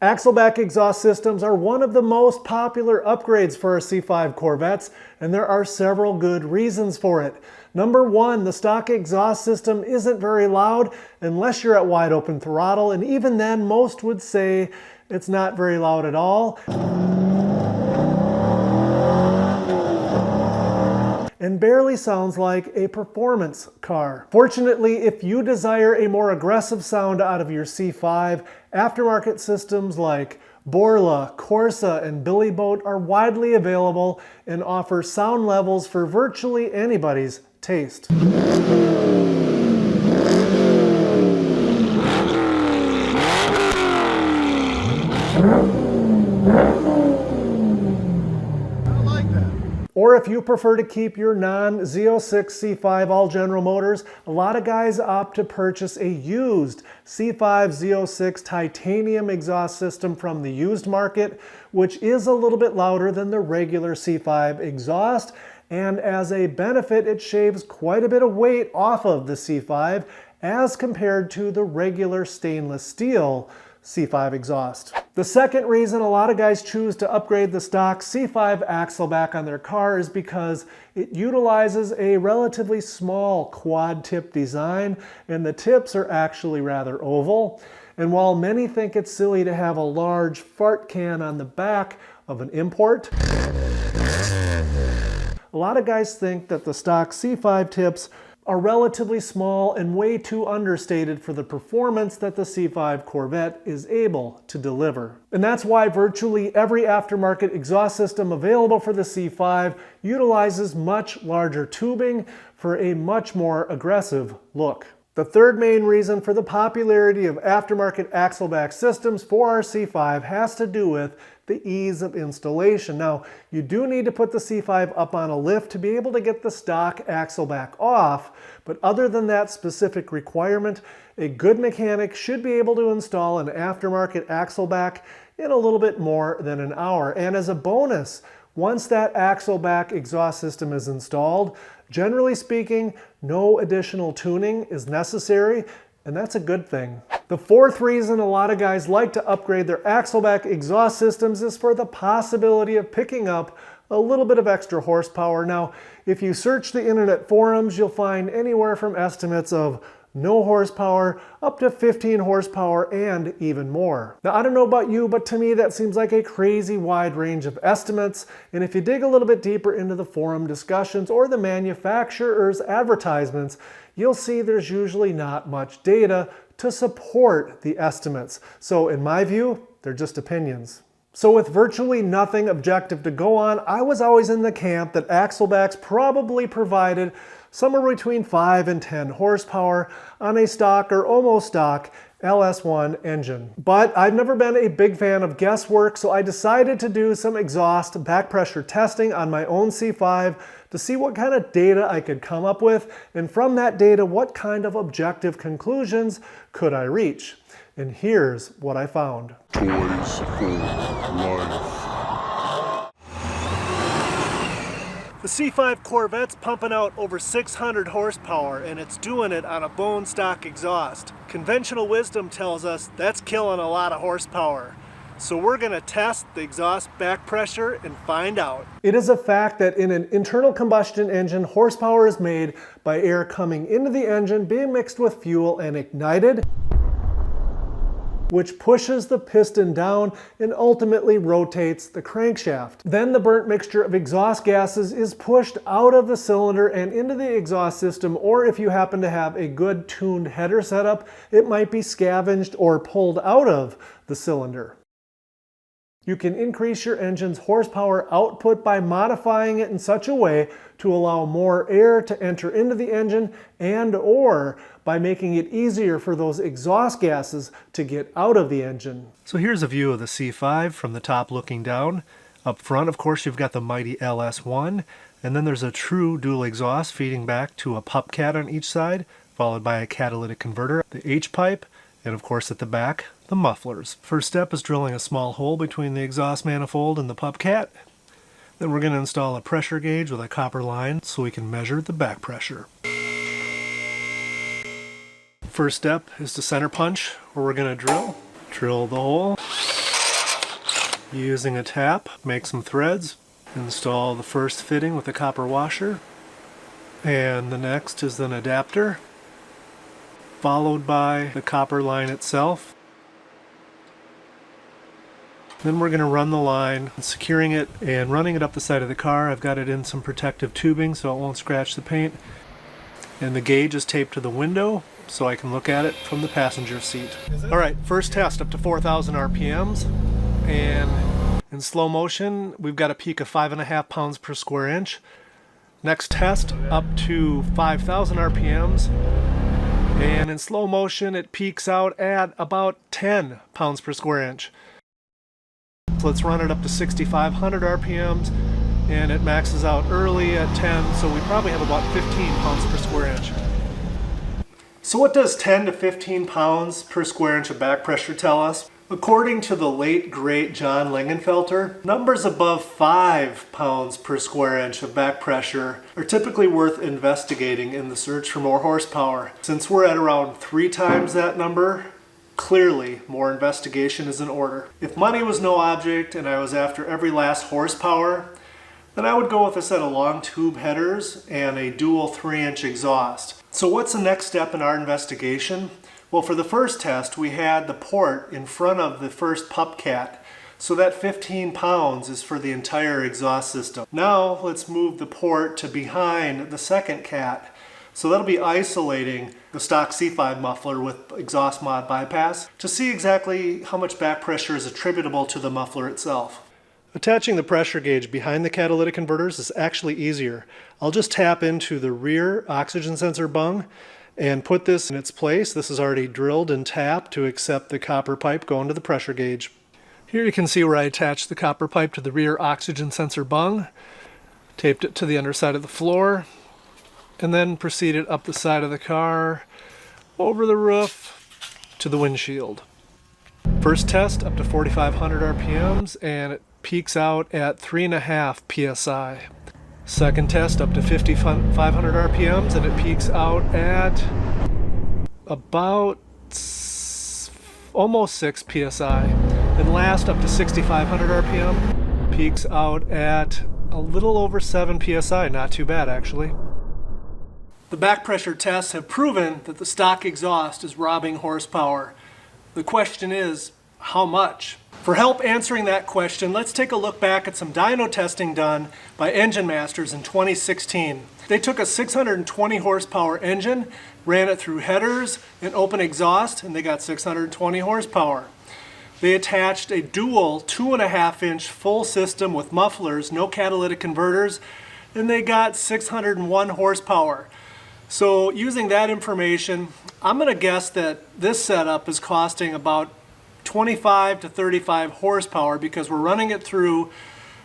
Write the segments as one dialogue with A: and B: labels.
A: Axleback exhaust systems are one of the most popular upgrades for our C5 Corvettes, and there are several good reasons for it. Number one, the stock exhaust system isn't very loud unless you're at wide open throttle, and even then most would say it's not very loud at all. And barely sounds like a performance car. Fortunately, if you desire a more aggressive sound out of your C5, aftermarket systems like Borla, Corsa, and Billy Boat are widely available and offer sound levels for virtually anybody's taste. Or if you prefer to keep your non-Z06 C5 all General Motors, a lot of guys opt to purchase a used C5 Z06 titanium exhaust system from the used market, which is a little bit louder than the regular C5 exhaust, and as a benefit it shaves quite a bit of weight off of the C5 as compared to the regular stainless steel C5 exhaust. The second reason a lot of guys choose to upgrade the stock C5 axleback on their car is because it utilizes a relatively small quad tip design, and the tips are actually rather oval. And while many think it's silly to have a large fart can on the back of an import, a lot of guys think that the stock C5 tips are relatively small and way too understated for the performance that the C5 Corvette is able to deliver. And that's why virtually every aftermarket exhaust system available for the C5 utilizes much larger tubing for a much more aggressive look. The third main reason for the popularity of aftermarket axleback systems for our C5 has to do with the ease of installation. Now, you do need to put the C5 up on a lift to be able to get the stock axleback off, but other than that specific requirement, a good mechanic should be able to install an aftermarket axleback in a little bit more than an hour. And as a bonus, once that axleback exhaust system is installed, generally speaking, no additional tuning is necessary, and that's a good thing. The fourth reason a lot of guys like to upgrade their axleback exhaust systems is for the possibility of picking up a little bit of extra horsepower. Now, if you search the internet forums, you'll find anywhere from estimates of no horsepower up to 15 horsepower and even more. Now, I don't know about you, but to me that seems like a crazy wide range of estimates, and if you dig a little bit deeper into the forum discussions or the manufacturer's advertisements, you'll see there's usually not much data to support the estimates. So in my view, they're just opinions. So with virtually nothing objective to go on, I was always in the camp that axlebacks probably provided somewhere between 5 and 10 horsepower on a stock or almost stock LS1 engine. But I've never been a big fan of guesswork, so I decided to do some exhaust back pressure testing on my own C5 to see what kind of data I could come up with, and from that data, what kind of objective conclusions could I reach. And here's what I found.
B: Toys for life.
A: The C5 Corvette's pumping out over 600 horsepower, and it's doing it on a bone stock exhaust. Conventional wisdom tells us that's killing a lot of horsepower. So we're going to test the exhaust back pressure and find out. It is a fact that in an internal combustion engine, horsepower is made by air coming into the engine, being mixed with fuel and ignited, which pushes the piston down and ultimately rotates the crankshaft. Then the burnt mixture of exhaust gases is pushed out of the cylinder and into the exhaust system, or if you happen to have a good tuned header setup, it might be scavenged or pulled out of the cylinder. You can increase your engine's horsepower output by modifying it in such a way to allow more air to enter into the engine, and or by making it easier for those exhaust gases to get out of the engine. So here's a view of the C5 from the top looking down. Up front, of course, you've got the mighty LS1, and then there's a true dual exhaust feeding back to a pup cat on each side, followed by a catalytic converter, the H-pipe, and of course at the back, the mufflers. First step is drilling a small hole between the exhaust manifold and the pup cat. Then we're going to install a pressure gauge with a copper line so we can measure the back pressure. First step is to center punch, where we're going to drill the hole. Using a tap, make some threads, install the first fitting with a copper washer, and the next is an adapter, followed by the copper line itself. Then we're going to run the line, securing it and running it up the side of the car. I've got it in some protective tubing so it won't scratch the paint. And the gauge is taped to the window so I can look at it from the passenger seat. Alright, first test up to 4,000 RPMs. And in slow motion, we've got a peak of 5.5 pounds per square inch. Next test up to 5,000 RPMs. And in slow motion, it peaks out at about 10 pounds per square inch. So let's run it up to 6,500 RPMs, and it maxes out early at 10, so we probably have about 15 pounds per square inch. So what does 10 to 15 pounds per square inch of back pressure tell us? According to the late great John Lingenfelter, numbers above 5 pounds per square inch of back pressure are typically worth investigating in the search for more horsepower. Since we're at around 3 times that number, clearly more investigation is in order. If money was no object and I was after every last horsepower, then I would go with a set of long tube headers and a dual 3-inch exhaust. So what's the next step in our investigation? Well, for the first test, we had the port in front of the first pup cat, so that 15 pounds is for the entire exhaust system. Now let's move the port to behind the second cat. So that'll be isolating the stock C5 muffler with exhaust mod bypass to see exactly how much back pressure is attributable to the muffler itself. Attaching the pressure gauge behind the catalytic converters is actually easier. I'll just tap into the rear oxygen sensor bung and put this in its place. This is already drilled and tapped to accept the copper pipe going to the pressure gauge. Here you can see where I attached the copper pipe to the rear oxygen sensor bung, taped it to the underside of the floor, and then proceeded up the side of the car, over the roof, to the windshield. First test up to 4,500 RPMs, and it peaks out at 3.5 psi. Second test up to 5,500 RPMs, and it peaks out at about almost 6 psi. Then last up to 6,500 RPM, peaks out at a little over 7 psi. Not too bad, actually. The back pressure tests have proven that the stock exhaust is robbing horsepower. The question is, how much? For help answering that question, let's take a look back at some dyno testing done by Engine Masters in 2016. They took a 620 horsepower engine, ran it through headers and open exhaust, and they got 620 horsepower. They attached a dual 2.5-inch full system with mufflers, no catalytic converters, and they got 601 horsepower. So using that information, I'm going to guess that this setup is costing about 25 to 35 horsepower because we're running it through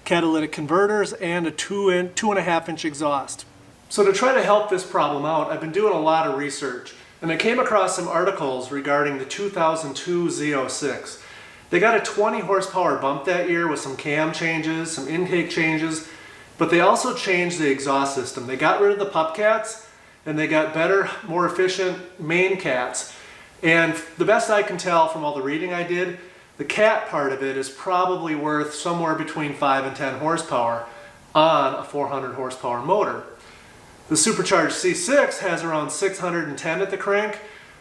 A: catalytic converters and a 2.5-inch exhaust. So to try to help this problem out, I've been doing a lot of research, and I came across some articles regarding the 2002 Z06. They got a 20 horsepower bump that year with some cam changes, some intake changes, but they also changed the exhaust system. They got rid of the pup cats, and they got better, more efficient main cats. And the best I can tell from all the reading I did, the cat part of it is probably worth somewhere between 5 and 10 horsepower on a 400 horsepower motor. The supercharged C6 has around 610 at the crank,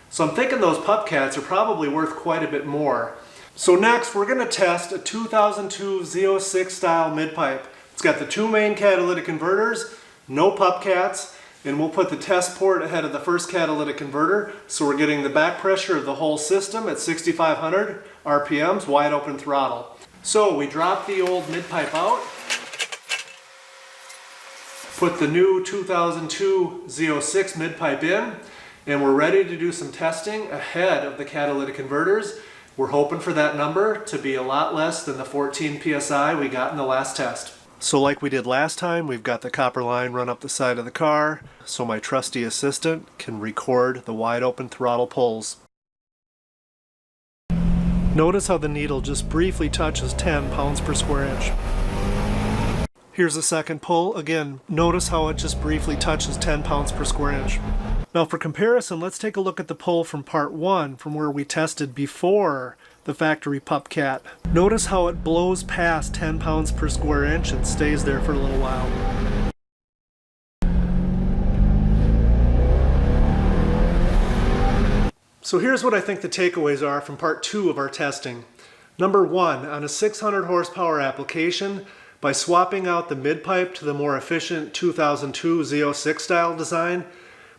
A: so I'm thinking those pup cats are probably worth quite a bit more. So next we're going to test a 2002 Z06 style midpipe. It's got the 2 main catalytic converters, no pup cats, and we'll put the test port ahead of the first catalytic converter, so we're getting the back pressure of the whole system at 6,500 RPMs, wide open throttle. So we drop the old midpipe out, put the new 2002 Z06 midpipe in, and we're ready to do some testing ahead of the catalytic converters. We're hoping for that number to be a lot less than the 14 psi we got in the last test. So like we did last time, we've got the copper line run up the side of the car so my trusty assistant can record the wide open throttle pulls. Notice how the needle just briefly touches 10 pounds per square inch. Here's the second pull. Again, notice how it just briefly touches 10 pounds per square inch. Now for comparison, let's take a look at the pull from part 1, from where we tested before the factory pup cat. Notice how it blows past 10 pounds per square inch and stays there for a little while. So here's what I think the takeaways are from part 2 of our testing. Number 1, on a 600 horsepower application, by swapping out the midpipe to the more efficient 2002 Z06 style design,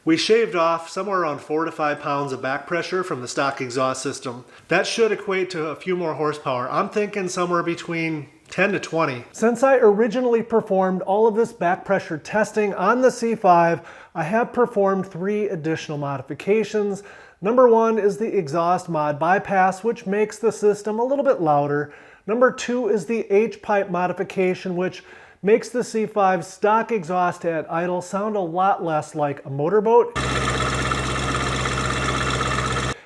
A: we shaved off somewhere around 4 to 5 pounds of back pressure from the stock exhaust system. That should equate to a few more horsepower. I'm thinking somewhere between 10 to 20. Since I originally performed all of this back pressure testing on the C5, I have performed 3 additional modifications. Number 1 is the exhaust mod bypass, which makes the system a little bit louder. Number 2 is the H-pipe modification, which makes the C5 stock exhaust at idle sound a lot less like a motorboat.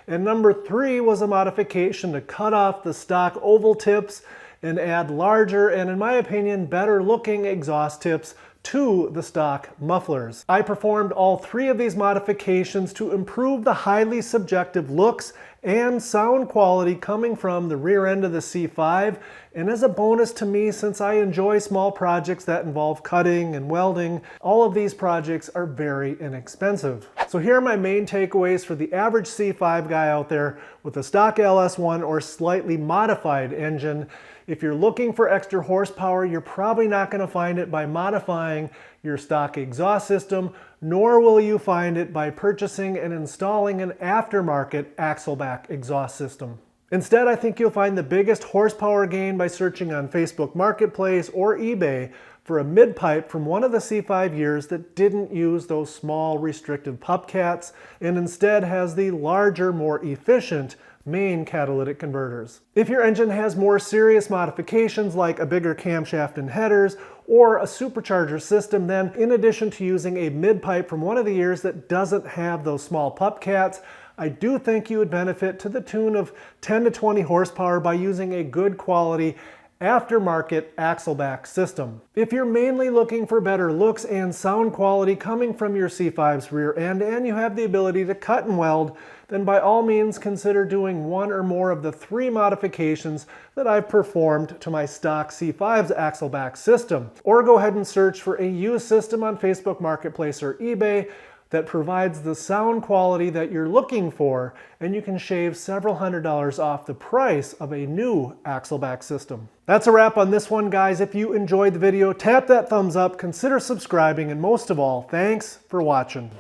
A: And number 3 was a modification to cut off the stock oval tips and add larger and, in my opinion, better looking exhaust tips to the stock mufflers. I performed all 3 of these modifications to improve the highly subjective looks and sound quality coming from the rear end of the C5, and as a bonus to me, since I enjoy small projects that involve cutting and welding, all of these projects are very inexpensive. So here are my main takeaways for the average C5 guy out there with a stock LS1 or slightly modified engine. If you're looking for extra horsepower, you're probably not going to find it by modifying your stock exhaust system, nor will you find it by purchasing and installing an aftermarket axle-back exhaust system. Instead, I think you'll find the biggest horsepower gain by searching on Facebook Marketplace or eBay for a mid-pipe from one of the C5 years that didn't use those small restrictive pup cats and instead has the larger, more efficient main catalytic converters. If your engine has more serious modifications like a bigger camshaft and headers or a supercharger system, then in addition to using a mid-pipe from one of the years that doesn't have those small pup cats, I do think you would benefit to the tune of 10 to 20 horsepower by using a good quality aftermarket axle-back system. If you're mainly looking for better looks and sound quality coming from your C5's rear end and you have the ability to cut and weld, then by all means consider doing one or more of the 3 modifications that I've performed to my stock C5's axle-back system. Or go ahead and search for a used system on Facebook Marketplace or eBay that provides the sound quality that you're looking for, and you can shave several $100s off the price of a new axle-back system. That's a wrap on this one, guys. If you enjoyed the video, tap that thumbs up, consider subscribing, and most of all, thanks for watching.